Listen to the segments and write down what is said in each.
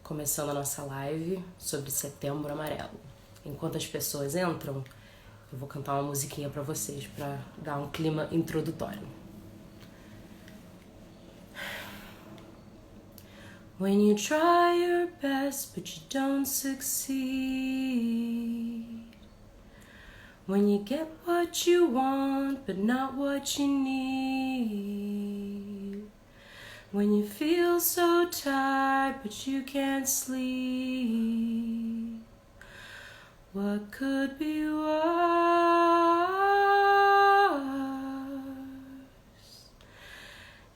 começando a nossa live sobre Setembro Amarelo. Enquanto as pessoas entram, eu vou cantar uma musiquinha pra vocês, pra dar um clima introdutório. When you try your best but you don't succeed, when you get what you want but not what you need, when you feel so tired but you can't sleep, what could be worse?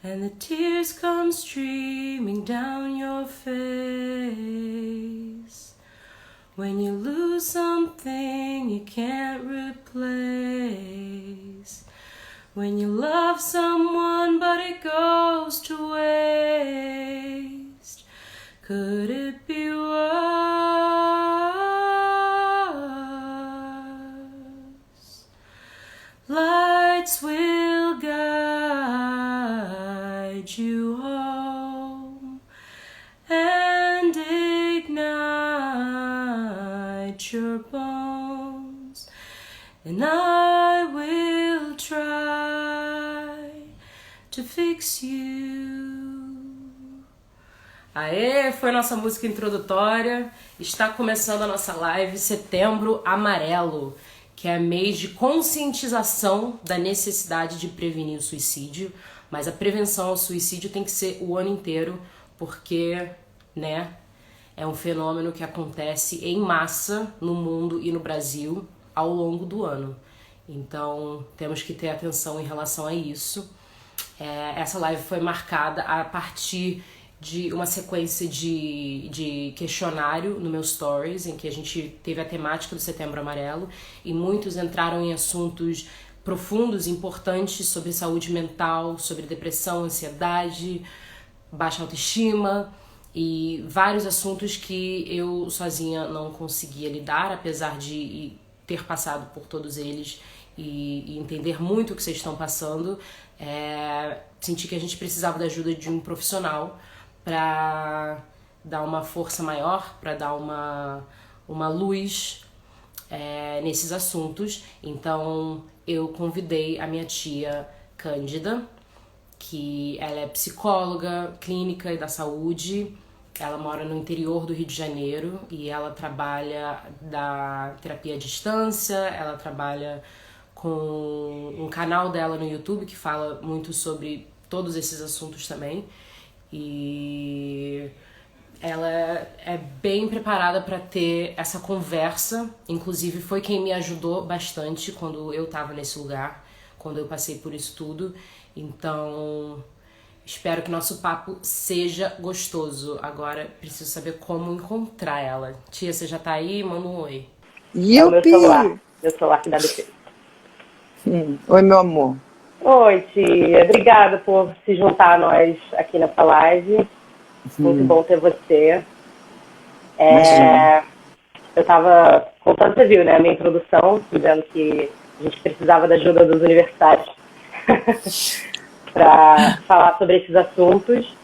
And the tears come streaming down your face when you lose something you can't replace, when you love someone but it goes to waste. Could it be worse? Lights will guide you home and ignite your bones, and I will try to fix you. Aê, foi nossa música introdutória. Está começando a nossa live Setembro Amarelo, que é mês de conscientização da necessidade de prevenir o suicídio, mas a prevenção ao suicídio tem que ser o ano inteiro, porque, né, é um fenômeno que acontece em massa no mundo e no Brasil ao longo do ano. Então, temos que ter atenção em relação a isso. Essa live foi marcada a partir de uma sequência de questionário no meu stories, em que a gente teve a temática do Setembro Amarelo, e muitos entraram em assuntos profundos, importantes, sobre saúde mental, sobre depressão, ansiedade, baixa autoestima, e vários assuntos que eu sozinha não conseguia lidar, apesar de ter passado por todos eles e entender muito o que vocês estão passando. Senti que a gente precisava da ajuda de um profissional para dar uma força maior, para dar uma luz nesses assuntos. Então eu convidei a minha tia Cândida, que ela é psicóloga clínica e da saúde. Ela mora no interior do Rio de Janeiro e ela trabalha da terapia à distância, ela trabalha com um canal dela no YouTube que fala muito sobre todos esses assuntos também. E ela é bem preparada para ter essa conversa. Inclusive foi quem me ajudou bastante quando eu estava nesse lugar, quando eu passei por isso tudo. Então espero que nosso papo seja gostoso. Agora preciso saber como encontrar ela. Tia, você já tá aí? Manda um oi. É o meu celular que dá defeito. Oi, meu amor. Oi, tia. Obrigada por se juntar a nós aqui nessa live. Muito bom ter você. Eu estava contando, você viu, né, a minha introdução, dizendo que a gente precisava da ajuda dos universitários para falar sobre esses assuntos.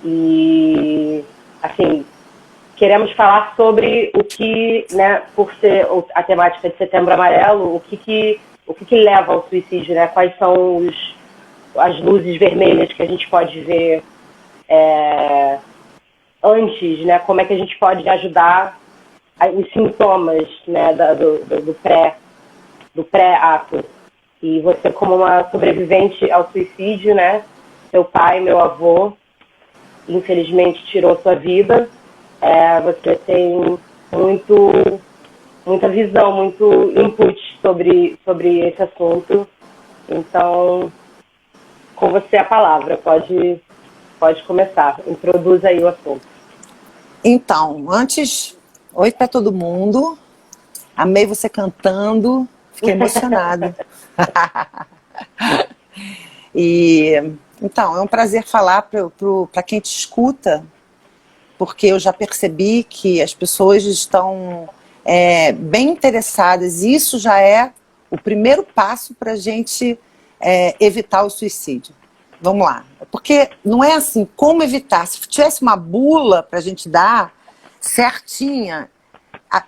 E, assim, queremos falar sobre o que, né, por ser a temática de Setembro Amarelo, o que leva ao suicídio, né? Quais são as luzes vermelhas que a gente pode ver antes, né? Como é que a gente pode ajudar os sintomas, né, do pré-ato. E você, como uma sobrevivente ao suicídio, né? Seu pai, meu avô, infelizmente tirou sua vida. Você tem muita visão, muito input sobre esse assunto. Então, com você a palavra, pode começar. Introduz aí o assunto. Então, oi para todo mundo. Amei você cantando, fiquei emocionada. Então, é um prazer falar para quem te escuta, porque eu já percebi que as pessoas estão bem interessadas, e isso já é o primeiro passo para a gente evitar o suicídio. Vamos lá. Porque não é assim, como evitar? Se tivesse uma bula para a gente dar, certinha,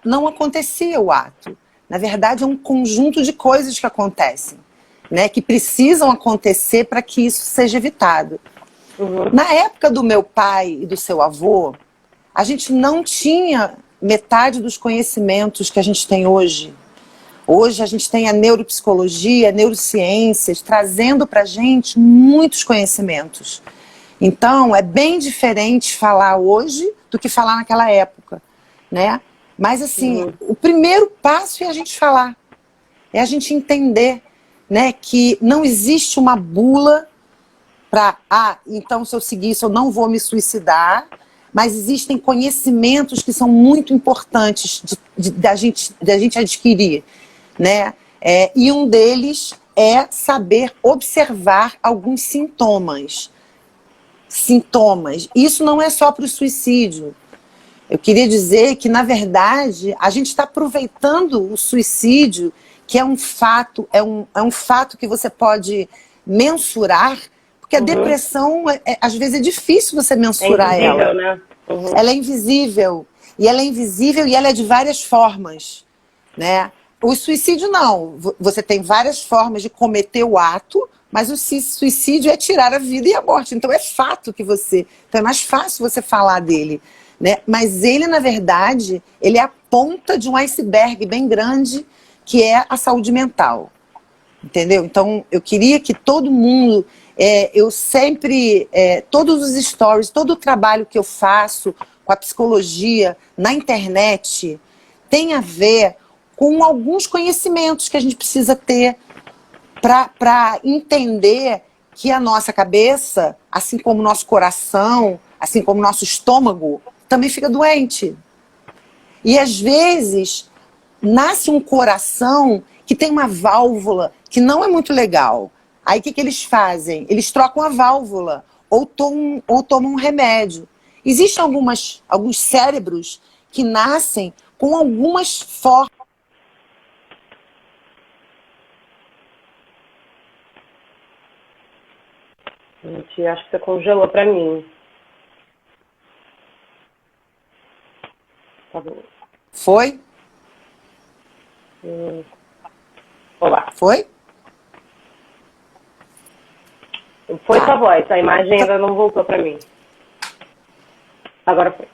não acontecia o ato. Na verdade, é um conjunto de coisas que acontecem, né, que precisam acontecer para que isso seja evitado. Na época do meu pai e do seu avô, a gente não tinha metade dos conhecimentos que a gente tem hoje. Hoje a gente tem a neuropsicologia, a neurociências, trazendo para a gente muitos conhecimentos. Então, é bem diferente falar hoje do que falar naquela época, né? Mas, assim, o primeiro passo é a gente falar, é a gente entender, né, que não existe uma bula para, então se eu seguir isso eu não vou me suicidar, mas existem conhecimentos que são muito importantes da gente adquirir, né? E um deles é saber observar alguns sintomas. Isso não é só para o suicídio. Eu queria dizer que, na verdade, a gente está aproveitando o suicídio, que é um fato, é um fato que você pode mensurar, porque a depressão, às vezes, é difícil você mensurar ela. Né? Ela é invisível. E ela é invisível e ela é de várias formas, né? O suicídio não. Você tem várias formas de cometer o ato, mas o suicídio é tirar a vida e a morte. Então é fato que você... Então é mais fácil você falar dele, né? Mas ele, na verdade, ele é a ponta de um iceberg bem grande, que é a saúde mental. Entendeu? Então, eu queria que todo mundo... eu sempre... todos os stories, todo o trabalho que eu faço com a psicologia na internet tem a ver com alguns conhecimentos que a gente precisa ter para entender que a nossa cabeça, assim como o nosso coração, assim como o nosso estômago, também fica doente. E às vezes nasce um coração que tem uma válvula que não é muito legal. Aí o que eles fazem? Eles trocam a válvula ou tomam um remédio. Existem alguns cérebros que nascem com algumas formas. Gente, acho que você congelou para mim. Tá bom. Foi? Olá. Foi? Foi sua voz, a imagem ainda não voltou para mim. Agora foi.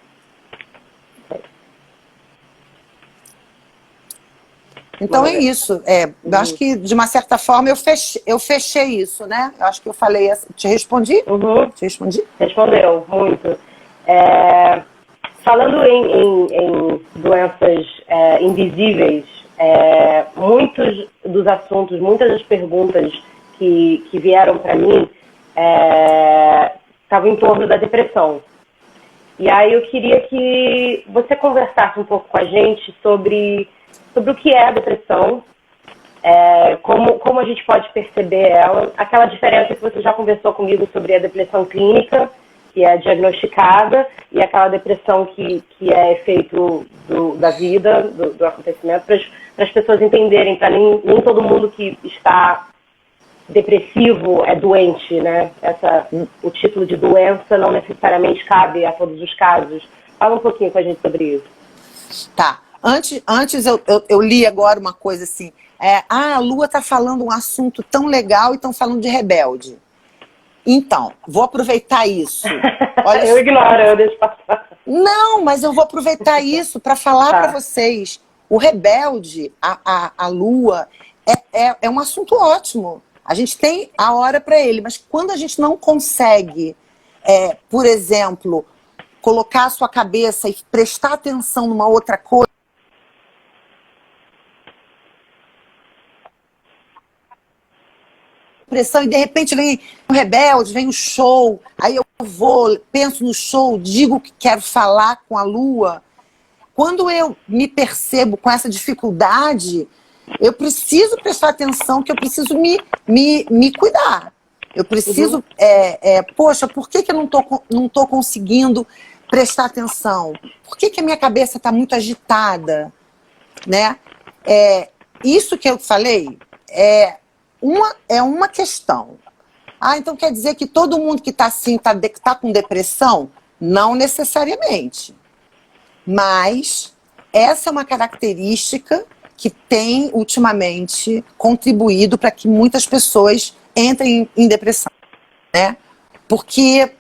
Então é isso. Eu acho que, de uma certa forma, eu fechei isso, né? Eu acho que eu falei... Te respondi? Te respondi? Respondeu, muito. Falando em doenças invisíveis, muitos dos assuntos, muitas das perguntas que vieram para mim estavam em torno da depressão. E aí eu queria que você conversasse um pouco com a gente sobre o que é a depressão, como a gente pode perceber ela, aquela diferença que você já conversou comigo sobre a depressão clínica, que é diagnosticada, e aquela depressão que é efeito da vida, do acontecimento, para as pessoas entenderem, para nem todo mundo que está depressivo é doente, né? O título de doença não necessariamente cabe a todos os casos. Fala um pouquinho com a gente sobre isso. Tá. Antes eu li agora uma coisa assim, a Lua está falando um assunto tão legal e estão falando de rebelde. Então, vou aproveitar isso. Olha, eu ignoro, eu deixo passar. Não, mas eu vou aproveitar isso para falar para vocês. O rebelde, a Lua, é um assunto ótimo. A gente tem a hora para ele, mas quando a gente não consegue, por exemplo, colocar a sua cabeça e prestar atenção numa outra coisa, pressão, e de repente vem um rebelde, vem um show, aí eu vou, penso no show, digo que quero falar com a Lua. Quando eu me percebo com essa dificuldade, eu preciso prestar atenção, que eu preciso me cuidar. Eu preciso, poxa, por que eu não tô conseguindo prestar atenção? Por que a minha cabeça está muito agitada? Né? Isso que eu falei é uma questão. Então quer dizer que todo mundo que está assim, tá com depressão? Não necessariamente. Mas essa é uma característica que tem, ultimamente, contribuído para que muitas pessoas entrem em depressão, né? Porque,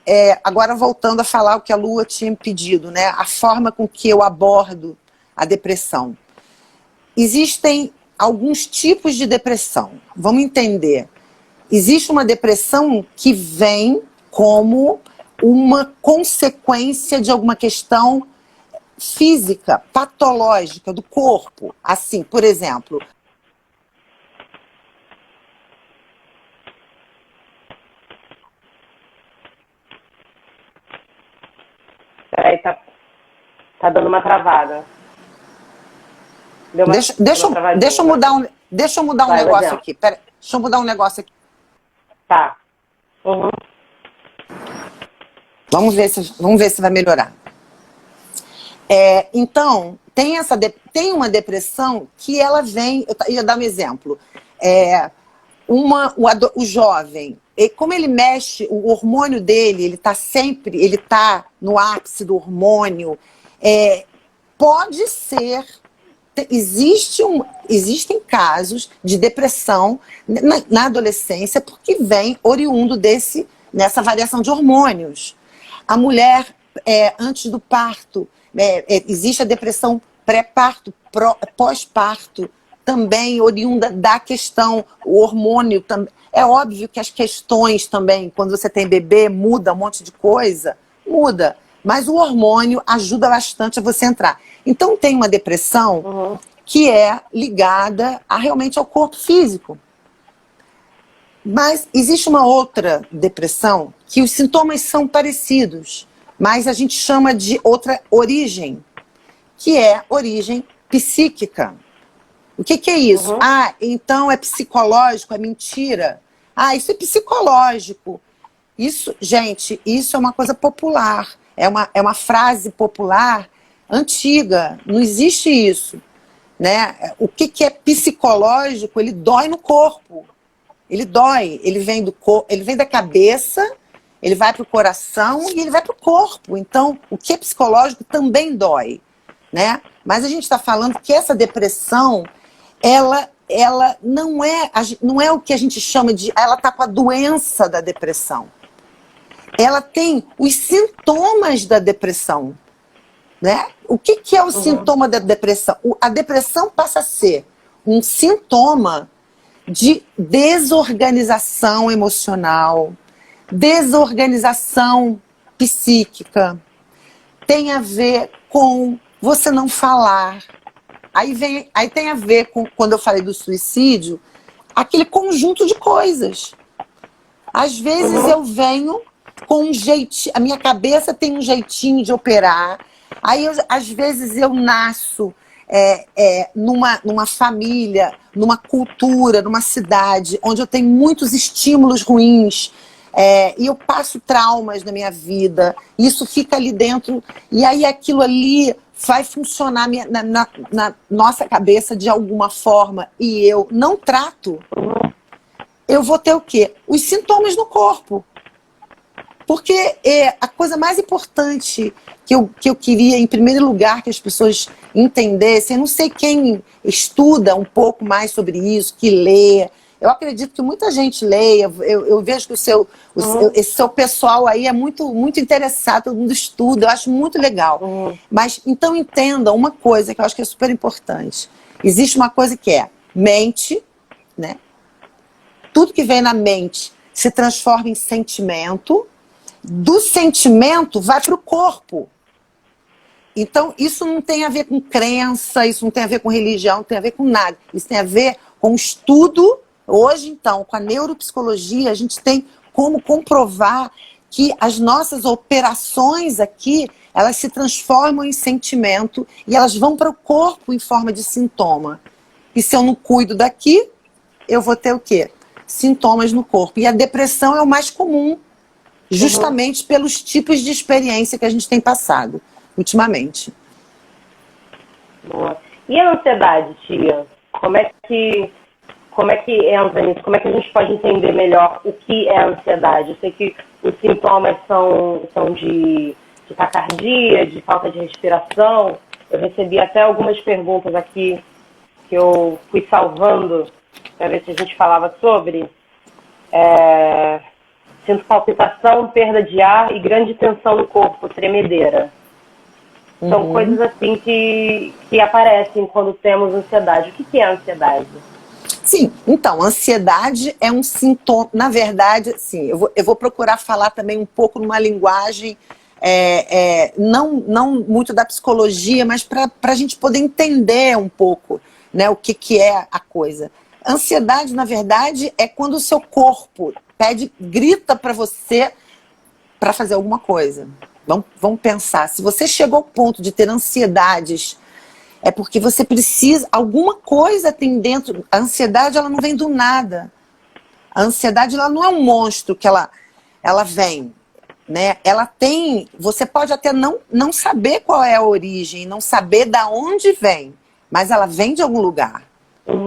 agora voltando a falar o que a Lua tinha me pedido, né? A forma com que eu abordo a depressão. Existem alguns tipos de depressão. Vamos entender. Existe uma depressão que vem como uma consequência de alguma questão física, patológica do corpo. Assim, por exemplo... Peraí, tá dando uma travada. Deixa eu mudar um negócio aqui. Pera, deixa eu mudar um negócio aqui. Tá. Uhum. Vamos ver se vai melhorar. Então, tem uma depressão que ela vem... Eu ia dar um exemplo. O jovem, como ele mexe, o hormônio dele, ele está no ápice do hormônio, pode ser... Existem casos de depressão na adolescência porque vem oriundo nessa variação de hormônios. A mulher, antes do parto, existe a depressão pré-parto, pós-parto, também oriunda da questão, o hormônio também. É óbvio que as questões também, quando você tem bebê, muda um monte de coisa, muda. Mas o hormônio ajuda bastante a você entrar. Então tem uma depressão que é ligada realmente ao corpo físico. Mas existe uma outra depressão que os sintomas são parecidos, mas a gente chama de outra origem, que é origem psíquica. O que é isso? Então é psicológico, é mentira. Isso é psicológico. Isso, gente, isso é uma coisa popular. É uma frase popular antiga. Não existe isso, né? O que é psicológico, ele dói no corpo. Ele dói. Ele vem da cabeça, ele vai para o coração e ele vai para o corpo. Então, o que é psicológico também dói, né? Mas a gente está falando que essa depressão, ela não é o que a gente chama de... Ela está com a doença da depressão. Ela tem os sintomas da depressão, né? O que é o sintoma da depressão? A depressão passa a ser um sintoma de desorganização emocional, desorganização psíquica. Tem a ver com você não falar. Aí tem a ver com, quando eu falei do suicídio, aquele conjunto de coisas. Às vezes eu venho com um jeitinho, a minha cabeça tem um jeitinho de operar. Aí, às vezes, eu nasço numa família, numa cultura, numa cidade, onde eu tenho muitos estímulos ruins, e eu passo traumas na minha vida, isso fica ali dentro, e aí aquilo ali vai funcionar na nossa cabeça de alguma forma, e eu não trato, eu vou ter o quê? Os sintomas no corpo. Porque a coisa mais importante que eu queria, em primeiro lugar, que as pessoas entendessem, eu não sei quem estuda um pouco mais sobre isso, que lê. Eu acredito que muita gente leia, eu vejo que esse seu pessoal aí é muito, muito interessado, todo mundo estuda, eu acho muito legal. Mas, então, entendam uma coisa que eu acho que é super importante. Existe uma coisa que é mente, né? Tudo que vem na mente se transforma em sentimento, do sentimento vai para o corpo. Então, isso não tem a ver com crença, isso não tem a ver com religião, não tem a ver com nada. Isso tem a ver com estudo. Hoje, então, com a neuropsicologia, a gente tem como comprovar que as nossas operações aqui, elas se transformam em sentimento e elas vão para o corpo em forma de sintoma. E se eu não cuido daqui, eu vou ter o quê? Sintomas no corpo. E a depressão é o mais comum, justamente pelos tipos de experiência que a gente tem passado ultimamente. Boa. E a ansiedade, tia? Como é que entra nisso? Como é que a gente pode entender melhor o que é a ansiedade? Eu sei que os sintomas são de de taquicardia, de falta de respiração. Eu recebi até algumas perguntas aqui que eu fui salvando para ver se a gente falava sobre. Sinto palpitação, perda de ar e grande tensão no corpo, tremedeira. São coisas assim que aparecem quando temos ansiedade. O que é ansiedade? Sim, então, ansiedade é um sintoma, na verdade, assim, eu vou procurar falar também um pouco numa linguagem, não muito da psicologia, mas para a gente poder entender um pouco, né, o que é a coisa. Ansiedade, na verdade, é quando o seu corpo grita para você para fazer alguma coisa. Vamos pensar, se você chegou ao ponto de ter ansiedades, é porque você precisa, alguma coisa tem dentro. A ansiedade, ela não vem do nada. A ansiedade, ela não é um monstro que ela vem, né? Ela tem, você pode até não saber qual é a origem, não saber de onde vem, mas ela vem de algum lugar.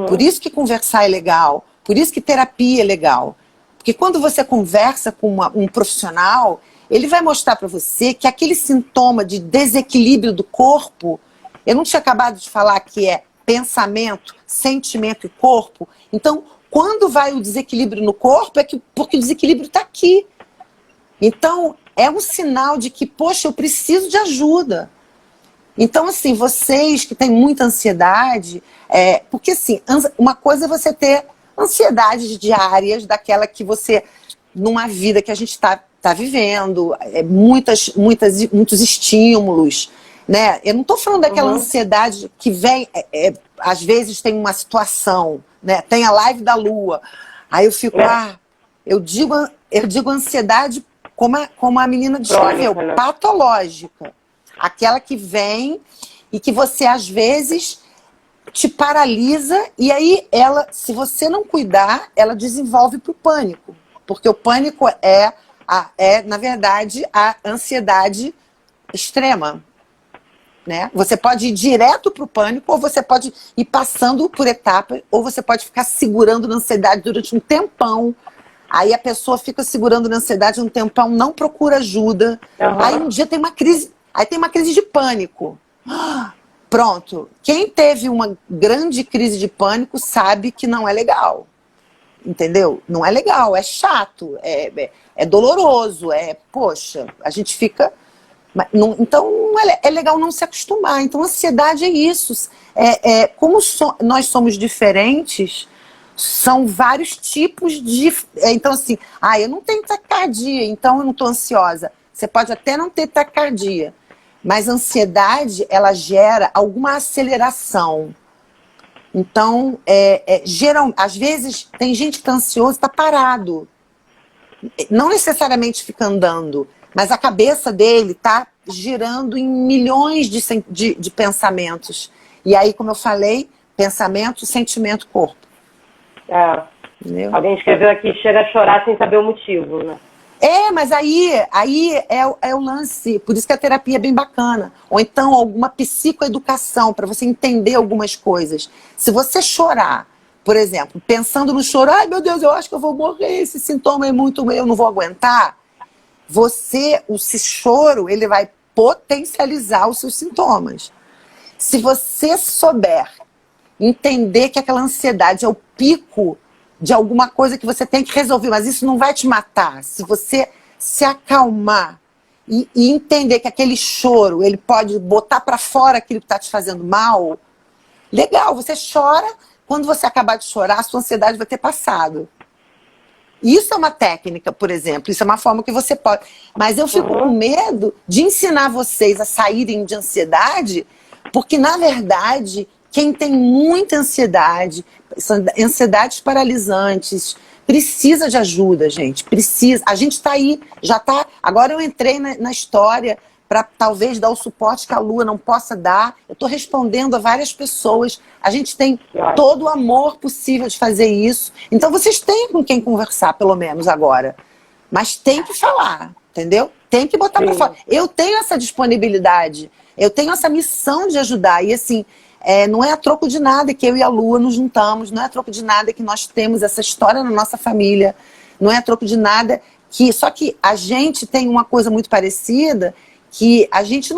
Por isso que conversar é legal, por isso que terapia é legal. Porque quando você conversa com um profissional, ele vai mostrar para você que aquele sintoma de desequilíbrio do corpo, eu não tinha acabado de falar que é pensamento, sentimento e corpo. Então, quando vai o desequilíbrio no corpo, porque o desequilíbrio está aqui. Então, é um sinal de que, poxa, eu preciso de ajuda. Então, assim, vocês que têm muita ansiedade, porque assim, uma coisa é você ter ansiedades diárias, daquela que você, numa vida que a gente está vivendo, muitos estímulos, né? Eu não estou falando daquela ansiedade que vem, às vezes tem uma situação, né? Tem a live da Lua, aí eu fico, eu digo ansiedade como a menina descreveu, Crônica, né? patológica. Aquela que vem e que você, às vezes, te paralisa e aí ela, se você não cuidar, ela desenvolve para o pânico. Porque o pânico na verdade, a ansiedade extrema. Né? Você pode ir direto para o pânico, ou você pode ir passando por etapas, ou você pode ficar segurando na ansiedade durante um tempão. Aí a pessoa fica segurando na ansiedade um tempão, não procura ajuda. Aí um dia tem uma crise. Aí tem uma crise de pânico. Pronto. Quem teve uma grande crise de pânico sabe que não é legal. Entendeu? Não é legal, é chato, é doloroso, poxa, a gente fica... Então é legal não se acostumar. Então a ansiedade é isso. Como nós somos diferentes, são vários tipos de... Então assim, eu não tenho taquicardia, então eu não estou ansiosa. Você pode até não ter taquicardia, mas a ansiedade, ela gera alguma aceleração. Então, às vezes, tem gente que está ansioso e está parado. Não necessariamente fica andando, mas a cabeça dele está girando em milhões de pensamentos. E aí, como eu falei, pensamento, sentimento, corpo. Alguém escreveu aqui, chega a chorar sem saber o motivo, né? Mas aí é o lance, por isso que a terapia é bem bacana. Ou então alguma psicoeducação, para você entender algumas coisas. Se você chorar, por exemplo, pensando no choro, ai meu Deus, eu acho que eu vou morrer, esse sintoma é muito, eu não vou aguentar. Esse choro, ele vai potencializar os seus sintomas. Se você souber entender que aquela ansiedade é o pico de alguma coisa que você tem que resolver, mas isso não vai te matar. Se você se acalmar e entender que aquele choro, ele pode botar para fora aquilo que está te fazendo mal, legal, você chora, quando você acabar de chorar, a sua ansiedade vai ter passado. Isso é uma técnica, por exemplo, isso é uma forma que você pode... Mas eu fico com medo de ensinar vocês a saírem de ansiedade, porque, na verdade, quem tem muita ansiedade, ansiedades paralisantes, precisa de ajuda, gente. Precisa. A gente está aí, já está... Agora eu entrei na história para talvez dar o suporte que a Lua não possa dar. Eu estou respondendo a várias pessoas. A gente tem todo o amor possível de fazer isso. Então vocês têm com quem conversar, pelo menos agora. Mas tem que falar, entendeu? Tem que botar para fora. Eu tenho essa disponibilidade. Eu tenho essa missão de ajudar. E assim... não é a troco de nada que eu e a Lua nos juntamos, não é a troco de nada que nós temos essa história na nossa família, não é a troco de nada que... Só que a gente tem uma coisa muito parecida, que a gente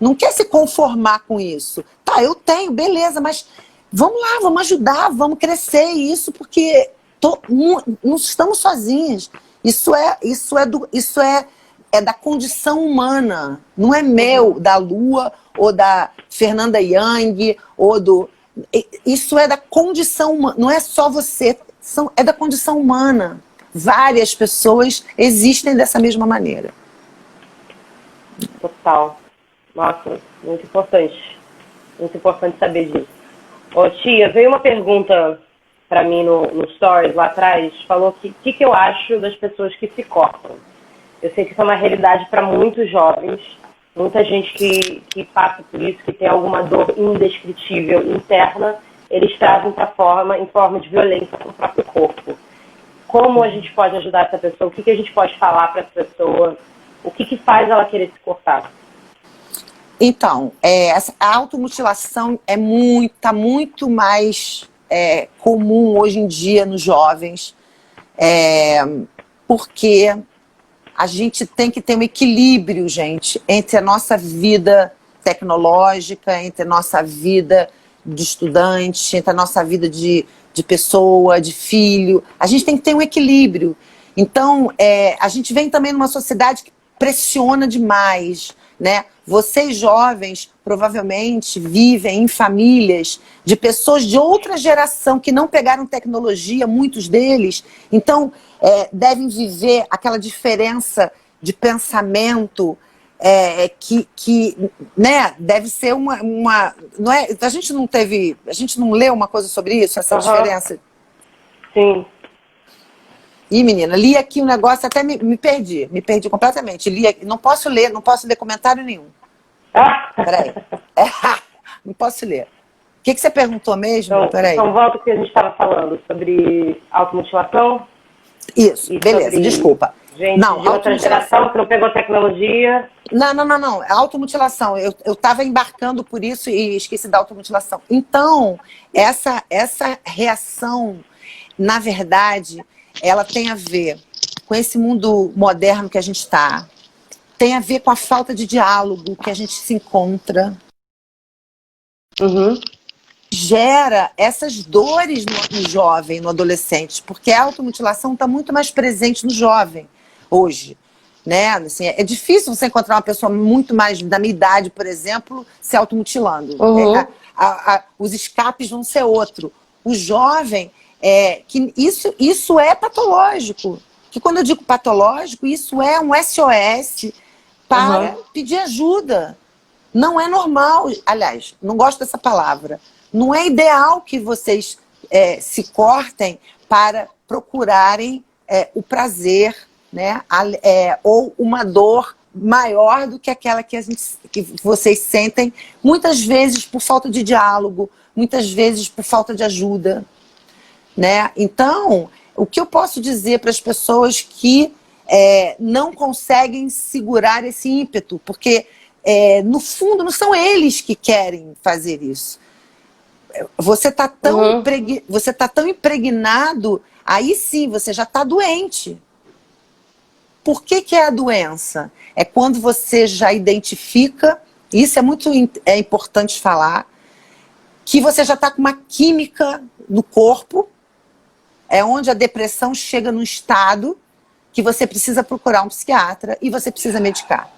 não quer se conformar com isso. Tá, eu tenho, beleza, mas vamos lá, vamos ajudar, vamos crescer isso, porque não estamos sozinhos. Isso é da condição humana, não é meu, da Lua, ou da Fernanda Young, isso é da condição humana, não é só você, é da condição humana. Várias pessoas existem dessa mesma maneira. Total. Nossa, muito importante. Muito importante saber disso. Ô, tia, veio uma pergunta para mim no Stories lá atrás, falou que o que eu acho das pessoas que se cortam. Eu sei que isso é uma realidade para muitos jovens, muita gente que passa por isso, que tem alguma dor indescritível interna, eles trazem para fora em forma de violência no próprio corpo. Como a gente pode ajudar essa pessoa? O que a gente pode falar para essa pessoa? O que faz ela querer se cortar? Então, a automutilação tá muito mais comum hoje em dia nos jovens, porque a gente tem que ter um equilíbrio, gente, entre a nossa vida tecnológica, entre a nossa vida de estudante, entre a nossa vida de pessoa, de filho. A gente tem que ter um equilíbrio. Então, a gente vem também numa sociedade que pressiona demais, né? Vocês jovens provavelmente vivem em famílias de pessoas de outra geração que não pegaram tecnologia, muitos deles, então devem viver aquela diferença de pensamento que né, deve ser uma não é, a gente não leu uma coisa sobre isso, essa diferença? Sim. Ih, menina, li aqui um negócio, até me perdi completamente. Li aqui, não posso ler comentário nenhum. Peraí. Não posso ler. O que você perguntou mesmo? Então volta ao que a gente estava falando sobre automutilação. Isso, beleza, desculpa. Gente de outra geração que não pegou tecnologia. Não. É automutilação. Eu estava embarcando por isso e esqueci da automutilação. Então, essa reação, na verdade, ela tem a ver com esse mundo moderno que a gente está. Tem a ver com a falta de diálogo que a gente se encontra. Gera essas dores no jovem, no adolescente, porque a automutilação está muito mais presente no jovem hoje. Né? Assim, é difícil você encontrar uma pessoa muito mais da minha idade, por exemplo, se automutilando. Os escapes vão ser outro. O jovem, que isso é patológico. Que quando eu digo patológico, isso é um SOS para pedir ajuda. Não é normal, aliás, não gosto dessa palavra. Não é ideal que vocês se cortem para procurarem o prazer, né? Ou uma dor maior do que aquela que vocês sentem, muitas vezes por falta de diálogo, muitas vezes por falta de ajuda. Né? Então, o que eu posso dizer para as pessoas que não conseguem segurar esse ímpeto, porque no fundo não são eles que querem fazer isso. Você está tão impregnado, aí sim, você já está doente. Por que é a doença? É quando você já identifica, isso é muito importante falar, que você já está com uma química no corpo, é onde a depressão chega num estado que você precisa procurar um psiquiatra e você precisa medicar.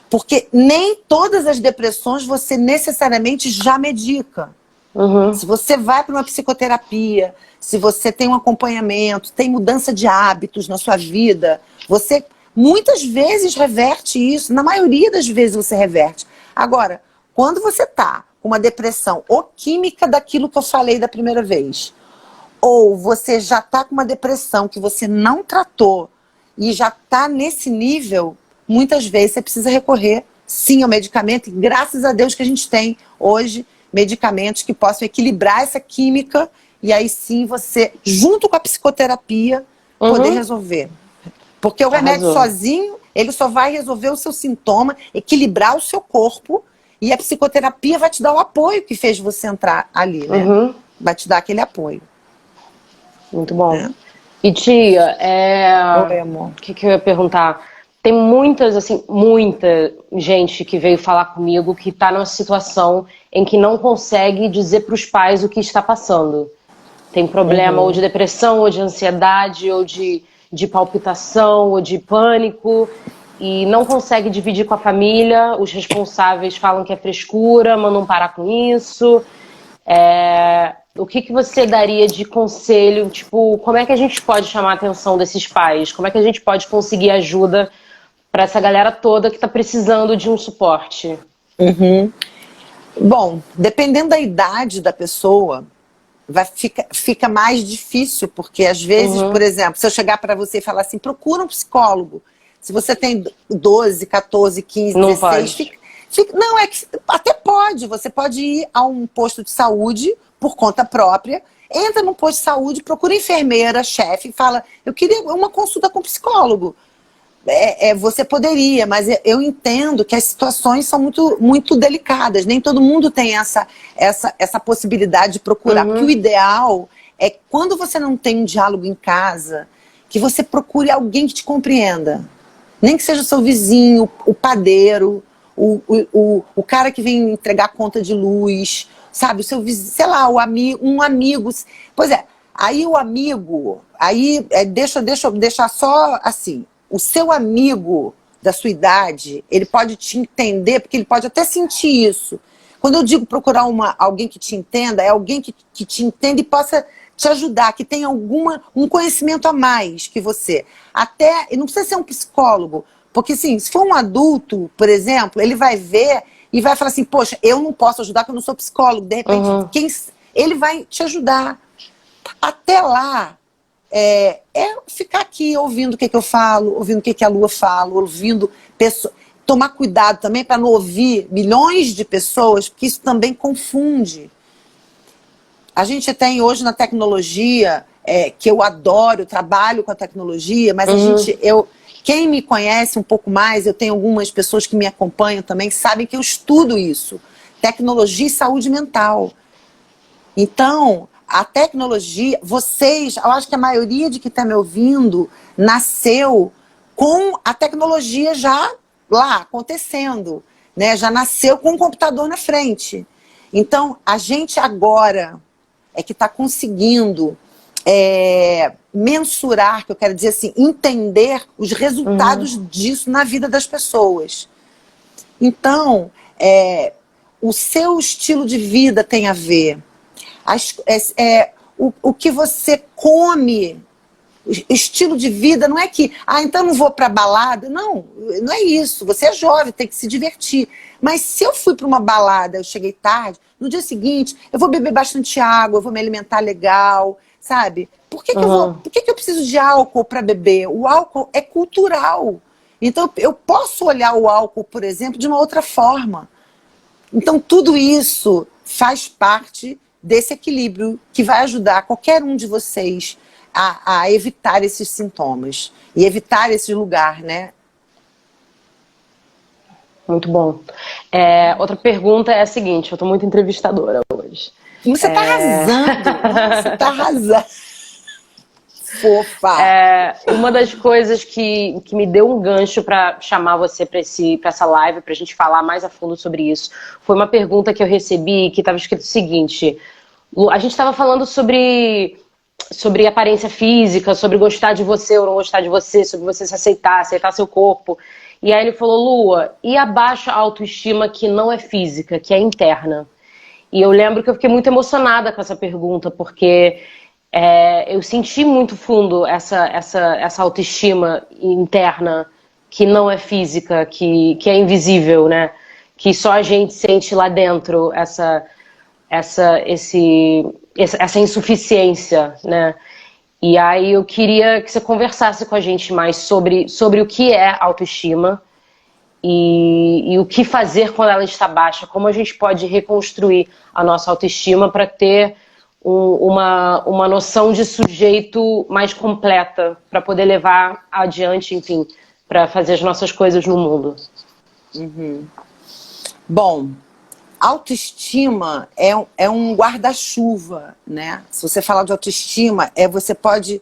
Porque nem todas as depressões você necessariamente já medica. Se você vai para uma psicoterapia, se você tem um acompanhamento, tem mudança de hábitos na sua vida, você muitas vezes reverte isso, na maioria das vezes você reverte. Agora, quando você está com uma depressão ou química daquilo que eu falei da primeira vez, ou você já está com uma depressão que você não tratou e já está nesse nível, muitas vezes você precisa recorrer, sim, ao medicamento. E graças a Deus que a gente tem hoje medicamentos que possam equilibrar essa química e aí sim você, junto com a psicoterapia, poder resolver. Porque o remédio sozinho, ele só vai resolver o seu sintoma, equilibrar o seu corpo, e a psicoterapia vai te dar o apoio que fez você entrar ali, né? Vai te dar aquele apoio. Muito bom. E tia, Oi, amor. o que eu ia perguntar? tem muitas, assim, muita gente que veio falar comigo que está numa situação em que não consegue dizer para os pais o que está passando. Tem problema ou de depressão, ou de ansiedade, ou de palpitação, ou de pânico, e não consegue dividir com a família. Os responsáveis falam que é frescura, mandam parar com isso. O que você daria de conselho? Tipo, como é que a gente pode chamar a atenção desses pais? Como é que a gente pode conseguir ajuda para essa galera toda que está precisando de um suporte? Bom, dependendo da idade da pessoa, fica mais difícil, porque às vezes, por exemplo, se eu chegar para você e falar assim, procura um psicólogo. Se você tem 12, 14, 15, Não 16, pode. não, é que até pode. Você pode ir a um posto de saúde por conta própria, entra num posto de saúde, procura enfermeira, chefe, e fala, eu queria uma consulta com psicólogo. Você poderia, mas eu entendo que as situações são muito, muito delicadas. Nem todo mundo tem essa possibilidade de procurar. Porque o ideal é quando você não tem um diálogo em casa, que você procure alguém que te compreenda. Nem que seja o seu vizinho, o padeiro, o cara que vem entregar a conta de luz, sabe? O seu vizinho, sei lá, um amigo. Pois é, aí o amigo, deixa eu deixar só assim. O seu amigo da sua idade, ele pode te entender, porque ele pode até sentir isso. Quando eu digo procurar alguém que te entenda, é alguém que te entenda e possa te ajudar, que tenha um conhecimento a mais que você. E não precisa ser um psicólogo, porque assim, se for um adulto, por exemplo, ele vai ver e vai falar assim, poxa, eu não posso ajudar porque eu não sou psicólogo. De repente, ele vai te ajudar. Até lá, ficar aqui ouvindo o que eu falo, ouvindo o que a Lua fala, ouvindo pessoas. Tomar cuidado também para não ouvir milhões de pessoas, porque isso também confunde. A gente tem hoje na tecnologia, que eu adoro, eu trabalho com a tecnologia, mas quem me conhece um pouco mais, eu tenho algumas pessoas que me acompanham também, sabem que eu estudo isso. Tecnologia e saúde mental. Então, a tecnologia, eu acho que a maioria de que está me ouvindo nasceu com a tecnologia já lá acontecendo, né? Já nasceu com o computador na frente. Então, a gente agora é que está conseguindo mensurar, que eu quero dizer assim, entender os resultados disso na vida das pessoas. Então, o seu estilo de vida tem a ver. O que você come, o estilo de vida, não é que, então não vou para balada. Não é isso. Você é jovem, tem que se divertir. Mas se eu fui para uma balada, eu cheguei tarde, no dia seguinte, eu vou beber bastante água, eu vou me alimentar legal, sabe? Por que eu preciso de álcool para beber? O álcool é cultural. Então eu posso olhar o álcool, por exemplo, de uma outra forma. Então tudo isso faz parte desse equilíbrio que vai ajudar qualquer um de vocês a evitar esses sintomas e evitar esse lugar, né? Muito bom. Outra pergunta é a seguinte, eu estou muito entrevistadora hoje. Você está arrasando, você está arrasando. Fofa. Uma das coisas que me deu um gancho para chamar você para essa live, para a gente falar mais a fundo sobre isso, foi uma pergunta que eu recebi que estava escrito o seguinte: a gente estava falando sobre aparência física, sobre gostar de você ou não gostar de você, sobre você se aceitar seu corpo. E aí ele falou, Lua, e a baixa autoestima que não é física, que é interna? E eu lembro que eu fiquei muito emocionada com essa pergunta, porque eu senti muito fundo essa autoestima interna que não é física, que é invisível, né? Que só a gente sente lá dentro essa insuficiência, né? E aí eu queria que você conversasse com a gente mais sobre o que é autoestima e o que fazer quando ela está baixa, como a gente pode reconstruir a nossa autoestima para ter uma noção de sujeito mais completa, para poder levar adiante, enfim, para fazer as nossas coisas no mundo. Bom, autoestima é um guarda-chuva, né? Se você falar de autoestima, você pode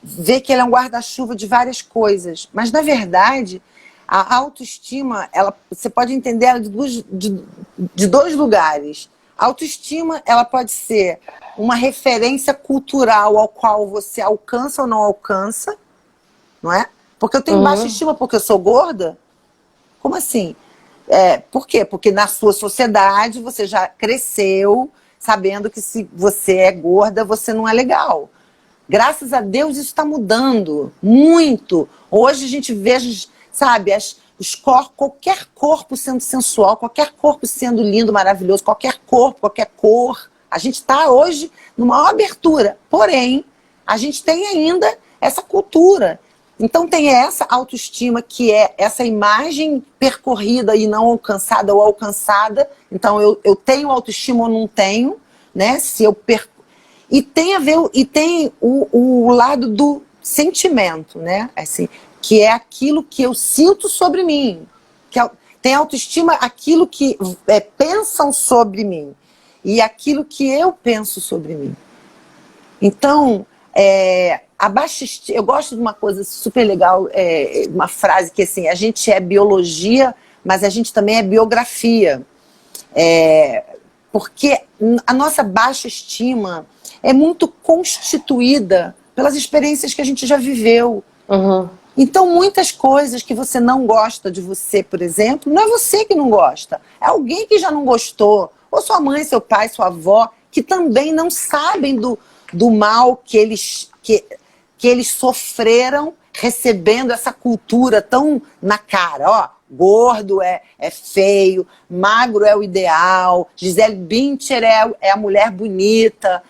ver que ele é um guarda-chuva de várias coisas. Mas, na verdade, a autoestima, você pode entender ela de dois lugares. A autoestima, ela pode ser uma referência cultural ao qual você alcança ou não alcança, não é? Porque eu tenho baixa estima porque eu sou gorda? Como assim? Por quê? Porque na sua sociedade você já cresceu sabendo que se você é gorda, você não é legal. Graças a Deus isso está mudando muito. Hoje a gente vê, sabe, qualquer corpo sendo sensual, qualquer corpo sendo lindo, maravilhoso, qualquer corpo, qualquer cor. A gente está hoje numa maior abertura. Porém, a gente tem ainda essa cultura. Então tem essa autoestima que é essa imagem percorrida e não alcançada ou alcançada. Então eu tenho autoestima ou não tenho, né? Se eu E tem a ver, e tem o lado do sentimento, né? Assim, que é aquilo que eu sinto sobre mim. Tem autoestima, aquilo que pensam sobre mim. E aquilo que eu penso sobre mim. Então, a baixa estima, eu gosto de uma coisa super legal, uma frase que assim, a gente é biologia, mas a gente também é biografia. Porque a nossa baixa estima é muito constituída pelas experiências que a gente já viveu. Então, muitas coisas que você não gosta de você, por exemplo, não é você que não gosta. É alguém que já não gostou. Ou sua mãe, seu pai, sua avó, que também não sabem do mal que eles sofreram recebendo essa cultura tão na cara. Ó, gordo é feio, magro é o ideal, Gisele Bündchen é a mulher bonita.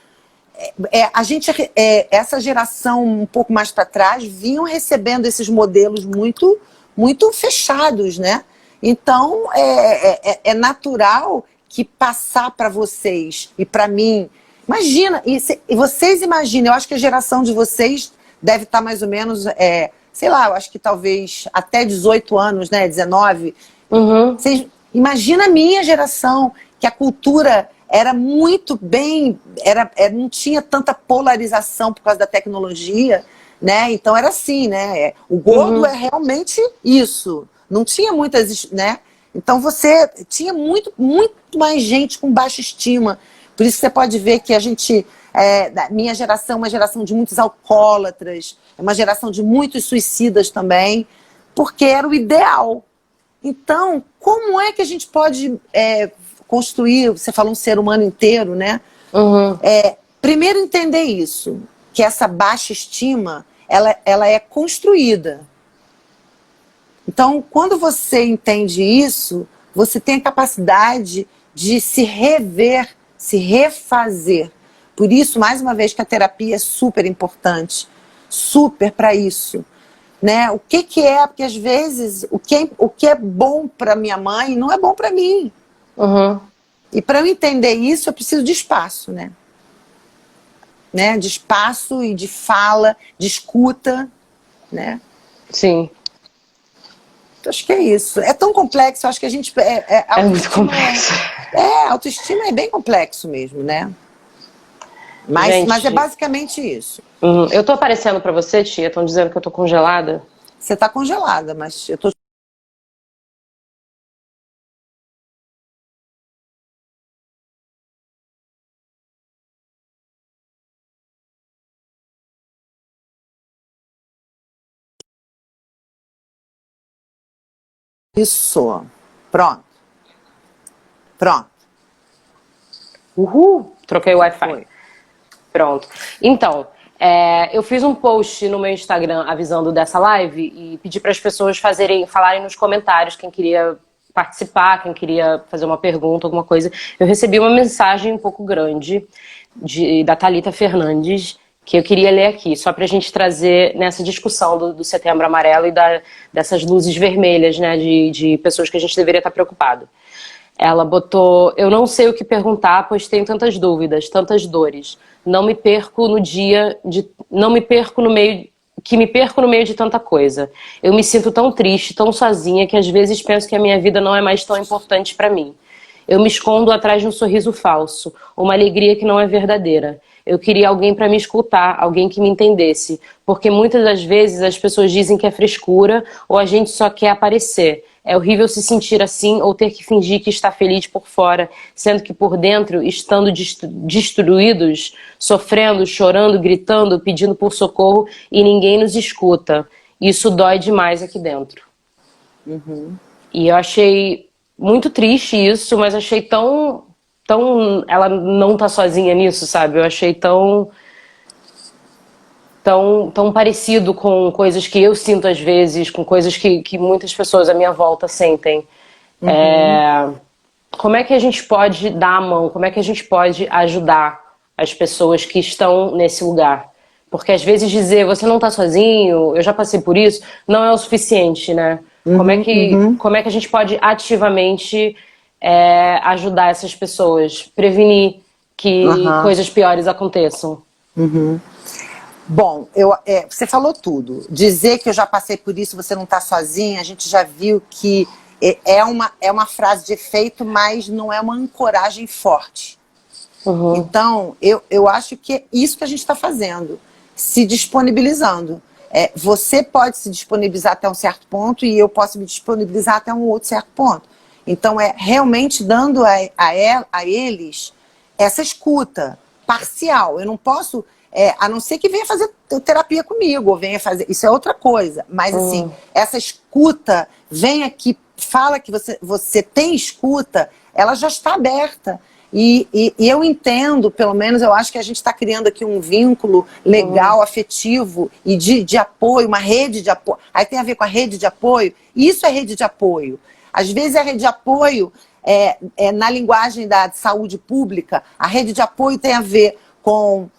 Essa geração um pouco mais para trás vinham recebendo esses modelos muito, muito fechados, né? Então é natural que passar para vocês e para mim, imagina, e vocês imaginem, eu acho que a geração de vocês deve estar mais ou menos, sei lá, eu acho que talvez até 18 anos, né, 19. Vocês, imagina a minha geração, que a cultura era muito bem, não tinha tanta polarização por causa da tecnologia, né? Então era assim, né? O gordo é realmente isso. Não tinha muitas, né? Então você tinha muito, muito mais gente com baixa estima. Por isso você pode ver que a gente, da minha geração, é uma geração de muitos alcoólatras, é uma geração de muitos suicidas também, porque era o ideal. Então, como é que a gente pode construir, você falou um ser humano inteiro, né? Primeiro entender isso, que essa baixa estima, ela é construída. Então, quando você entende isso, você tem a capacidade de se rever, se refazer. Por isso, mais uma vez, que a terapia é super importante, super para isso. Né? O que é, porque às vezes o que é bom para minha mãe não é bom para mim. E para eu entender isso, eu preciso de espaço, né? De espaço e de fala, de escuta, né? Sim. Então, acho que é isso. É tão complexo, acho que a gente... É muito complexo. Autoestima é bem complexo mesmo, né? Mas é basicamente isso. Eu tô aparecendo para você, tia? Estão dizendo que eu tô congelada? Você tá congelada, mas eu tô... Isso. Pronto. Uhul. Troquei o Wi-Fi. Foi. Pronto. Então, eu fiz um post no meu Instagram avisando dessa live e pedi para as pessoas falarem nos comentários quem queria participar, quem queria fazer uma pergunta, alguma coisa. Eu recebi uma mensagem um pouco grande da Thalita Fernandes, que eu queria ler aqui, só para a gente trazer nessa discussão do Setembro Amarelo e dessas luzes vermelhas, né, de pessoas que a gente deveria estar preocupado. Ela botou: eu não sei o que perguntar, pois tenho tantas dúvidas, tantas dores. Não me perco no meio de tanta coisa. Eu me sinto tão triste, tão sozinha, que às vezes penso que a minha vida não é mais tão importante para mim. Eu me escondo atrás de um sorriso falso, uma alegria que não é verdadeira. Eu queria alguém para me escutar, alguém que me entendesse, porque muitas das vezes as pessoas dizem que é frescura ou a gente só quer aparecer. É horrível se sentir assim ou ter que fingir que está feliz por fora, sendo que por dentro, estando destruídos, sofrendo, chorando, gritando, pedindo por socorro e ninguém nos escuta. Isso dói demais aqui dentro. E eu achei muito triste isso, mas achei tão ela não tá sozinha nisso, sabe? Eu achei tão parecido com coisas que eu sinto às vezes, com coisas que muitas pessoas à minha volta sentem. Como é que a gente pode dar a mão? Como é que a gente pode ajudar as pessoas que estão nesse lugar? Porque às vezes dizer, você não tá sozinho, eu já passei por isso, não é o suficiente, né? Como é que a gente pode ativamente ajudar essas pessoas, prevenir que coisas piores aconteçam? Bom, você falou tudo. Dizer que eu já passei por isso, você não está sozinha, a gente já viu que é uma frase de efeito, mas não é uma ancoragem forte. Então, eu acho que é isso que a gente está fazendo, se disponibilizando. Você pode se disponibilizar até um certo ponto e eu posso me disponibilizar até um outro certo ponto. Então, é realmente dando a eles essa escuta parcial. Eu não posso, a não ser que venha fazer terapia comigo, ou venha fazer, isso é outra coisa. Mas, assim, essa escuta, vem aqui, fala que você tem escuta, ela já está aberta. E eu entendo, pelo menos eu acho que a gente está criando aqui um vínculo legal, afetivo e de apoio, uma rede de apoio. Aí tem a ver com a rede de apoio. Isso é rede de apoio. Às vezes a rede de apoio, na linguagem da saúde pública, a rede de apoio tem a ver com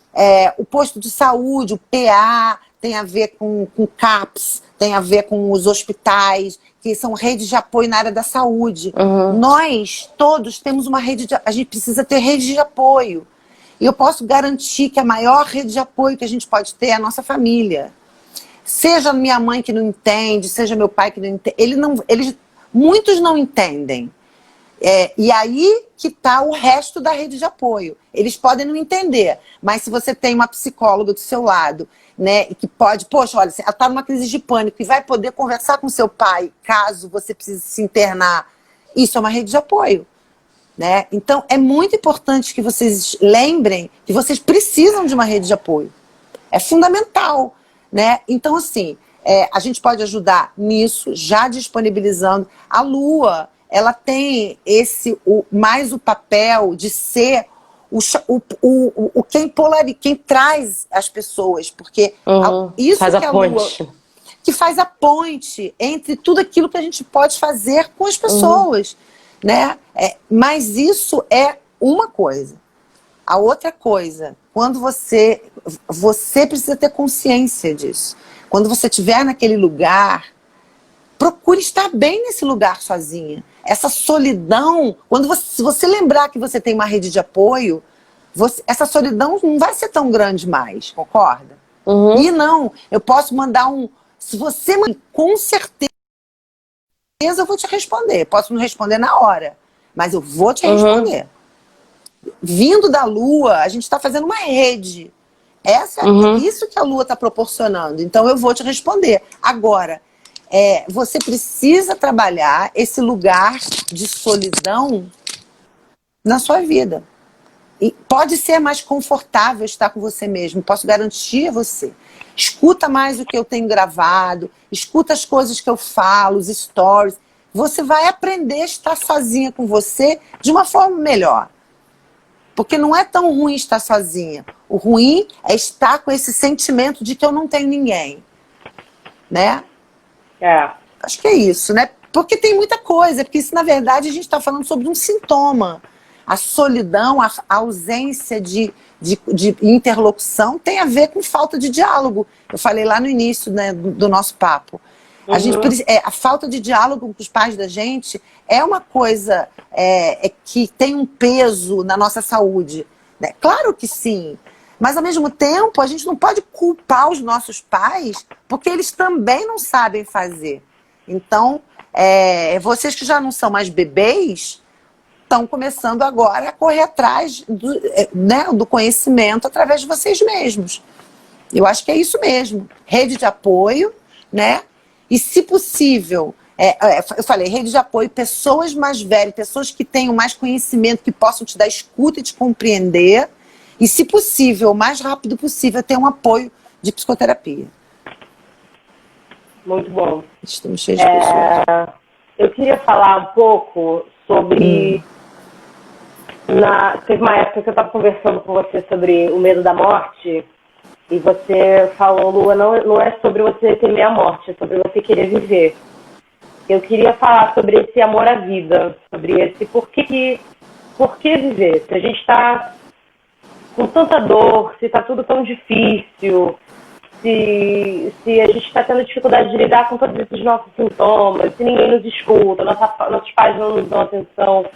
o posto de saúde, o PA, tem a ver com o CAPS, tem a ver com os hospitais, que são redes de apoio na área da saúde. Nós todos temos uma rede a gente precisa ter rede de apoio. E eu posso garantir que a maior rede de apoio que a gente pode ter é a nossa família. Seja minha mãe que não entende, seja meu pai que não entende. Muitos não entendem. E aí que está o resto da rede de apoio. Eles podem não entender, mas se você tem uma psicóloga do seu lado, né, e que pode, poxa, olha, ela está numa crise de pânico e vai poder conversar com seu pai caso você precise se internar, isso é uma rede de apoio. Né? Então, é muito importante que vocês lembrem que vocês precisam de uma rede de apoio. É fundamental. Né? Então, assim, a gente pode ajudar nisso, já disponibilizando. A Lua, ela tem mais o papel de ser quem traz as pessoas, porque isso faz que a Lua, ponte. que faz a ponte entre tudo aquilo que a gente pode fazer com as pessoas, né? Mas isso é uma coisa. A outra coisa, quando você precisa ter consciência disso. Quando você estiver naquele lugar, procure estar bem nesse lugar sozinha. Essa solidão, se você lembrar que você tem uma rede de apoio, essa solidão não vai ser tão grande mais, concorda? E não, eu posso mandar se você com certeza eu vou te responder. Posso não responder na hora, mas eu vou te responder. Vindo da Lua, a gente está fazendo uma rede. Isso que a Lua está proporcionando. Então eu vou te responder. Agora, você precisa trabalhar esse lugar de solidão na sua vida. E pode ser mais confortável estar com você mesmo, posso garantir a você. Escuta mais o que eu tenho gravado, escuta as coisas que eu falo, os stories. Você vai aprender a estar sozinha com você de uma forma melhor. Porque não é tão ruim estar sozinha. O ruim é estar com esse sentimento de que eu não tenho ninguém. Né? Acho que é isso, né? Porque tem muita coisa, porque isso, na verdade, a gente está falando sobre um sintoma. A solidão, a ausência de interlocução tem a ver com falta de diálogo. Eu falei lá no início, né, do nosso papo. A falta de diálogo com os pais da gente é uma coisa que tem um peso na nossa saúde. Né? Claro que sim. Mas, ao mesmo tempo, a gente não pode culpar os nossos pais porque eles também não sabem fazer. Então, vocês que já não são mais bebês, estão começando agora a correr atrás do conhecimento através de vocês mesmos. Eu acho que é isso mesmo. Rede de apoio, né? E, se possível, eu falei, rede de apoio, pessoas mais velhas, pessoas que tenham mais conhecimento, que possam te dar escuta e te compreender. E, se possível, o mais rápido possível, ter um apoio de psicoterapia. Muito bom. Estamos cheios de pessoas. Eu queria falar um pouco sobre... Teve uma época que eu estava conversando com você sobre o medo da morte, e você falou, Lua, não é sobre você temer a morte, é sobre você querer viver. Eu queria falar sobre esse amor à vida, sobre esse por que viver. Se a gente está com tanta dor, se está tudo tão difícil, se a gente está tendo dificuldade de lidar com todos esses nossos sintomas, se ninguém nos escuta, nossos pais não nos dão atenção,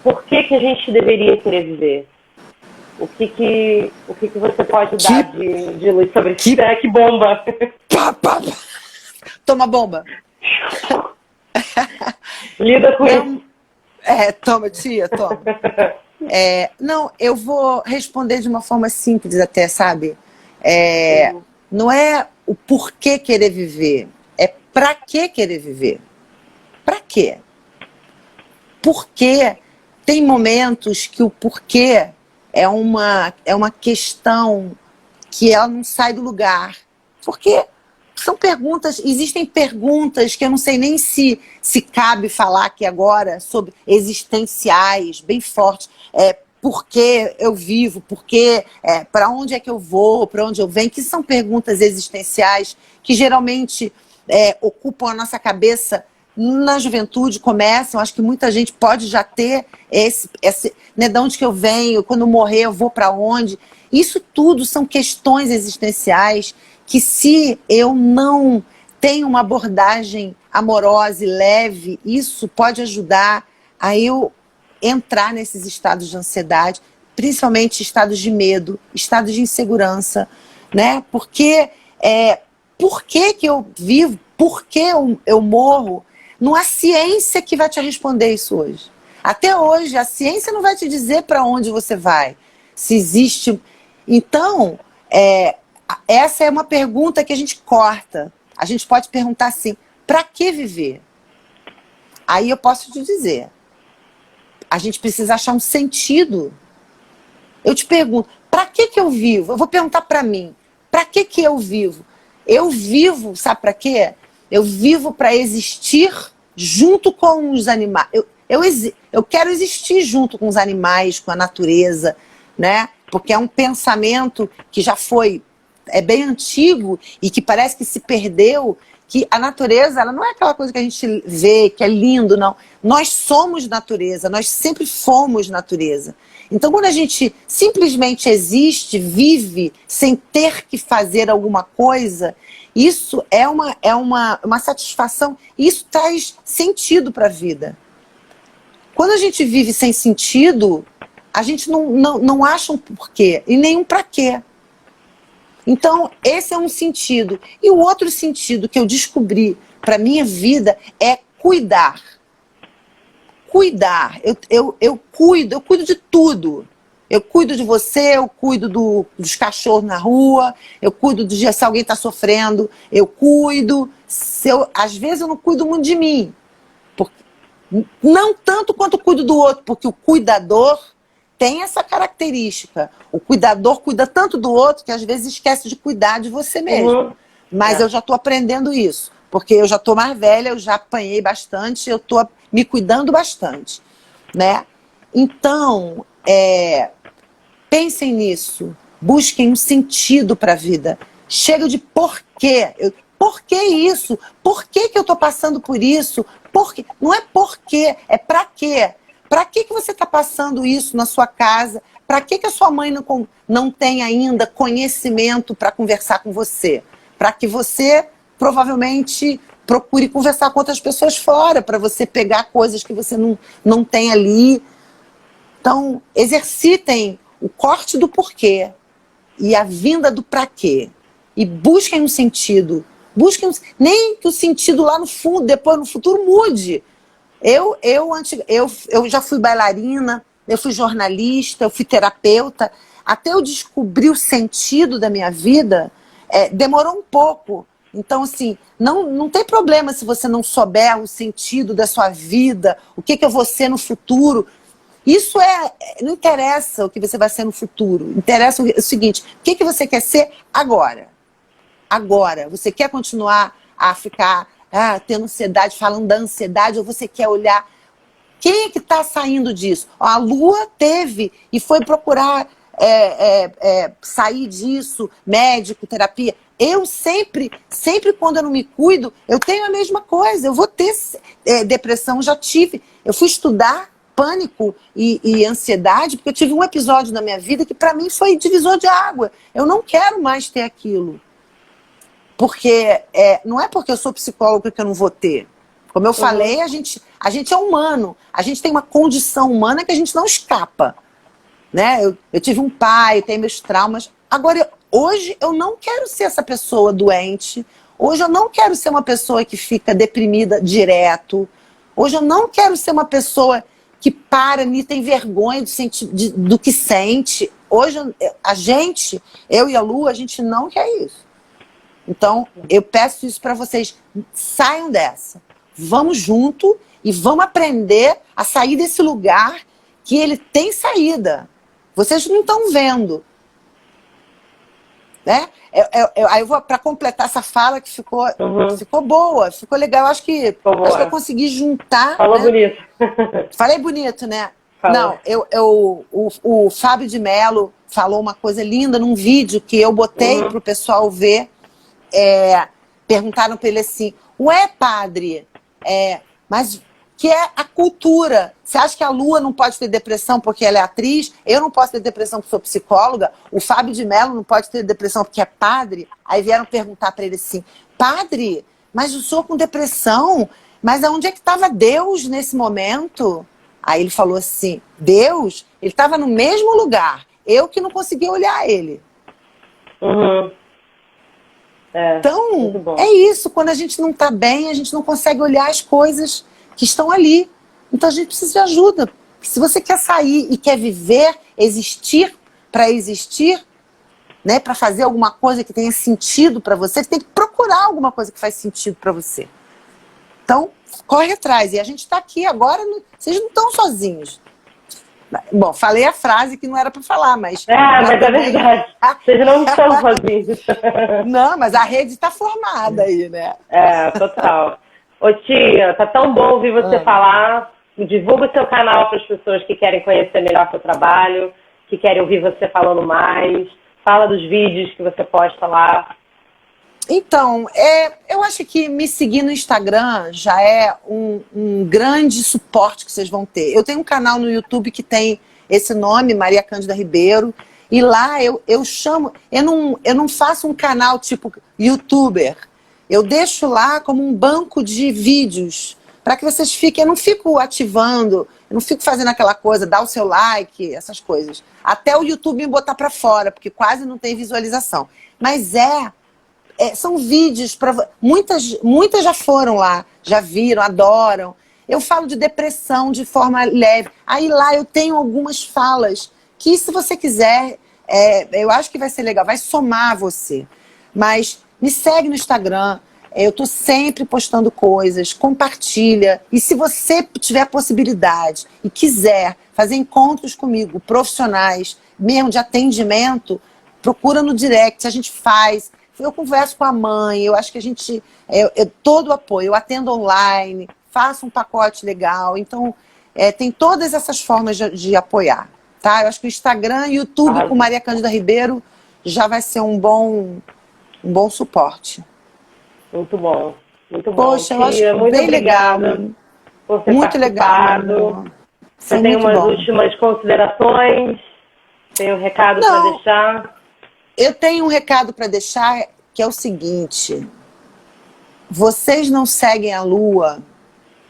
por que a gente deveria querer viver? O que você pode dar de luz sobre isso? Que bomba! Toma bomba! Lida com isso. Toma, tia, toma. Não, eu vou responder de uma forma simples até, sabe? Não é o porquê querer viver, é pra que querer viver. Pra quê? Porque tem momentos que o porquê é uma questão que ela não sai do lugar. Porque são perguntas, existem perguntas que eu não sei nem se cabe falar aqui agora, sobre existenciais, bem fortes. Por que eu vivo? Para onde é que eu vou? Para onde eu venho? Que são perguntas existenciais que geralmente ocupam a nossa cabeça na juventude, começam. Acho que muita gente pode já ter esse né, de onde que eu venho, quando eu morrer eu vou para onde. Isso tudo são questões existenciais que, se eu não tenho uma abordagem amorosa e leve, isso pode ajudar a eu entrar nesses estados de ansiedade, principalmente estados de medo, estados de insegurança, né? Porque por que eu vivo? Por que eu morro? Não há ciência que vai te responder isso hoje. Até hoje, a ciência não vai te dizer para onde você vai. Se existe... Então, essa é uma pergunta que a gente corta. A gente pode perguntar assim, para que viver? Aí eu posso te dizer, a gente precisa achar um sentido. Eu te pergunto, para que eu vivo? Eu vou perguntar para mim, para que eu vivo? Eu vivo, sabe para quê? Eu vivo para existir junto com os animais. Eu quero existir junto com os animais, com a natureza, né? Porque é um pensamento que já foi bem antigo e que parece que se perdeu, que a natureza, ela não é aquela coisa que a gente vê, que é lindo, não. Nós somos natureza, nós sempre fomos natureza. Então, quando a gente simplesmente existe, vive, sem ter que fazer alguma coisa, isso é uma satisfação, isso traz sentido para a vida. Quando a gente vive sem sentido, a gente não acha um porquê e nenhum para quê. Então, esse é um sentido. E o outro sentido que eu descobri para a minha vida é cuidar. Cuidar. Eu cuido de tudo. Eu cuido de você, eu cuido dos cachorros na rua, eu cuido se alguém está sofrendo, eu cuido. Às vezes eu não cuido muito de mim. Não tanto quanto cuido do outro, porque o cuidador tem essa característica. O cuidador cuida tanto do outro que às vezes esquece de cuidar de você mesmo. Uhum. Mas eu já estou aprendendo isso, porque eu já estou mais velha, eu já apanhei bastante, eu estou me cuidando bastante, né? Então, pensem nisso, busquem um sentido para a vida. Chega de porquê. Por que isso? Por que eu estou passando por isso? Não é porquê, é para quê? Para que você está passando isso na sua casa? Para que a sua mãe não tem ainda conhecimento para conversar com você? Para que você provavelmente procure conversar com outras pessoas fora, para você pegar coisas que você não tem ali. Então, exercitem o corte do porquê e a vinda do para quê. E busquem um sentido. Nem que o sentido lá no fundo, depois no futuro, mude. Eu já fui bailarina, eu fui jornalista, eu fui terapeuta. Até eu descobrir o sentido da minha vida, demorou um pouco. Então, assim, não tem problema se você não souber o sentido da sua vida, o que eu vou ser no futuro. Isso não interessa o que você vai ser no futuro. Interessa o seguinte, o que você quer ser agora? Agora. Você quer continuar a ficar tendo ansiedade, falando da ansiedade, ou você quer olhar quem é que está saindo disso? A Lua teve e foi procurar sair disso, médico, terapia. Eu sempre quando eu não me cuido, eu tenho a mesma coisa. Eu vou ter depressão, já tive. Eu fui estudar pânico e ansiedade, porque eu tive um episódio na minha vida que para mim foi divisor de água. Eu não quero mais ter aquilo. Porque não é porque eu sou psicóloga que eu não vou ter. Como eu falei, a gente é humano. A gente tem uma condição humana que a gente não escapa. Né? Eu tive um pai, eu tenho meus traumas. Agora, hoje eu não quero ser essa pessoa doente. Hoje eu não quero ser uma pessoa que fica deprimida direto. Hoje eu não quero ser uma pessoa que e tem vergonha do que sente. Hoje eu e a Lu, a gente não quer isso. Então, eu peço isso para vocês. Saiam dessa. Vamos junto e vamos aprender a sair desse lugar que ele tem saída. Vocês não estão vendo. Né? Aí eu vou, para completar essa fala que ficou boa, ficou legal. Acho que eu consegui juntar. Falou, né? Bonito. Falei bonito, né? Falou. Não, o Fábio de Mello falou uma coisa linda num vídeo que eu botei para o pessoal ver. Perguntaram para ele assim, ué, padre, mas que é a cultura. Você acha que a Lua não pode ter depressão porque ela é atriz? Eu não posso ter depressão porque sou psicóloga? O Fábio de Mello não pode ter depressão porque é padre? Aí vieram perguntar para ele assim, padre, mas o senhor com depressão, mas aonde é que estava Deus nesse momento? Aí ele falou assim, Deus, ele estava no mesmo lugar, eu que não conseguia olhar ele. Então, é isso, quando a gente não está bem, a gente não consegue olhar as coisas que estão ali. Então a gente precisa de ajuda. Se você quer sair e quer viver, existir, né, para fazer alguma coisa que tenha sentido para você tem que procurar alguma coisa que faz sentido para você. Então, corre atrás. E a gente está aqui agora, vocês não estão sozinhos. Bom, falei a frase que não era para falar, mas... mas é verdade. Vocês não estão sozinhos. Não, mas a rede está formada aí, né? Total. Ô tia, tá tão bom ouvir você falar. Divulga o seu canal para as pessoas que querem conhecer melhor seu trabalho, que querem ouvir você falando mais. Fala dos vídeos que você posta lá. Então, eu acho que me seguir no Instagram já é um grande suporte que vocês vão ter. Eu tenho um canal no YouTube que tem esse nome, Maria Cândida Ribeiro, e lá eu chamo... Eu não faço um canal tipo youtuber. Eu deixo lá como um banco de vídeos, para que vocês fiquem... Eu não fico ativando, eu não fico fazendo aquela coisa, dar o seu like, essas coisas. Até o YouTube me botar para fora, porque quase não tem visualização. Mas são vídeos, muitas já foram lá, já viram, adoram. Eu falo de depressão de forma leve. Aí lá eu tenho algumas falas que, se você quiser, eu acho que vai ser legal, vai somar você. Mas me segue no Instagram, eu estou sempre postando coisas, compartilha. E se você tiver a possibilidade e quiser fazer encontros comigo, profissionais, mesmo de atendimento, procura no direct, a gente faz. Eu converso com a mãe, eu acho que a gente... todo o apoio, eu atendo online, faço um pacote legal. Então, tem todas essas formas de apoiar. Tá? Eu acho que o Instagram e o YouTube com Maria Cândida Ribeiro já vai ser um bom suporte. Muito bom. Muito bom. Poxa, eu acho muito bem legal. Por ter muito legal. Você tem umas últimas considerações? Tem um recado para deixar? Eu tenho um recado para deixar, que é o seguinte. Vocês não seguem a Lua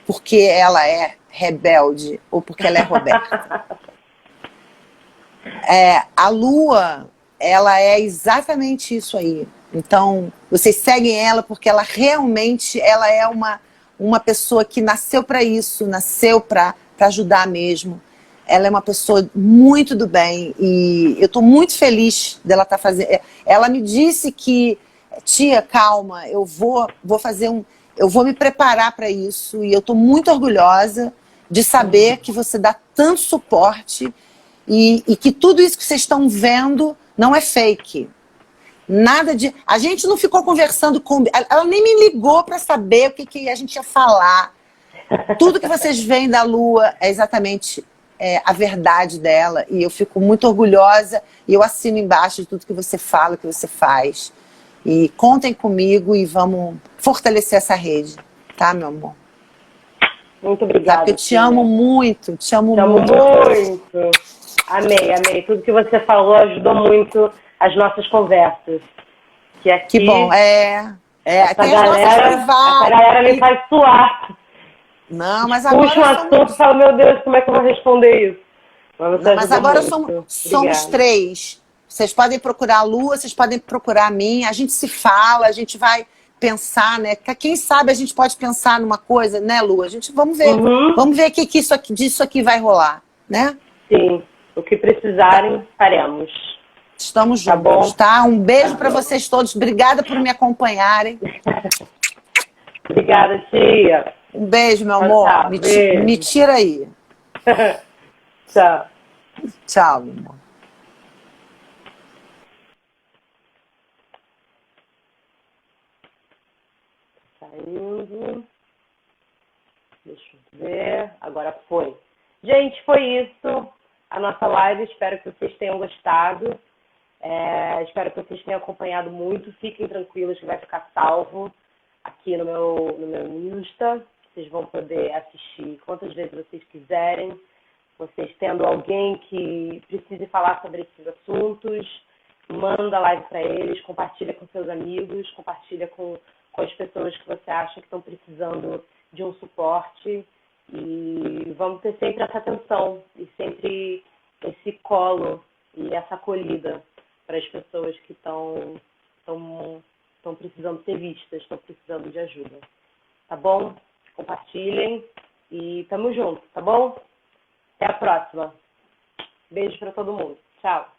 porque ela é rebelde ou porque ela é Roberta. A Lua, ela é exatamente isso aí. Então, vocês seguem ela porque ela realmente é uma pessoa que nasceu para isso, nasceu para ajudar mesmo. Ela é uma pessoa muito do bem e eu estou muito feliz dela estar fazendo. Ela me disse que, tia, calma, eu vou me preparar para isso e eu estou muito orgulhosa de saber que você dá tanto suporte e que tudo isso que vocês estão vendo não é fake. Nada de. A gente não ficou conversando com. Ela nem me ligou para saber o que a gente ia falar. Tudo que vocês veem da Lua é exatamente a verdade dela. E eu fico muito orgulhosa. E eu assino embaixo de tudo que você fala, que você faz. E contem comigo e vamos fortalecer essa rede. Tá, meu amor? Muito obrigada. Porque eu te amo muito. Te amo muito. muito. Amei, amei. Tudo que você falou ajudou muito as nossas conversas. Que aqui, que bom. Essa tem as nossas privadas. Essa galera me faz suar. Não, mas agora puxa um assunto e fala, meu Deus, como é que eu vou responder isso? Mas agora somos 3. Vocês podem procurar a Lua, vocês podem procurar a mim. A gente se fala, a gente vai pensar, né? Quem sabe a gente pode pensar numa coisa, né, Lua? Vamos ver. Vamos ver o que disso aqui vai rolar, né? Sim. O que precisarem, faremos. Estamos juntos, tá? Um beijo para vocês todos. Obrigada por me acompanharem. Obrigada, tia. Um beijo, meu amor. Tchau, me tira aí. Tchau. Tchau, meu amor. Saindo. Deixa eu ver. Agora foi. Gente, foi isso. A nossa live. Espero que vocês tenham gostado. Espero que vocês tenham acompanhado muito. Fiquem tranquilos que vai ficar salvo aqui no meu Insta. Vocês vão poder assistir quantas vezes vocês quiserem. Vocês tendo alguém que precise falar sobre esses assuntos, manda a live para eles, compartilha com seus amigos, compartilha com as pessoas que você acha que estão precisando de um suporte. E vamos ter sempre essa atenção e sempre esse colo e essa acolhida para as pessoas que estão precisando ser vistas, estão precisando de ajuda. Tá bom? Compartilhem e tamo junto, tá bom? Até a próxima. Beijo para todo mundo. Tchau.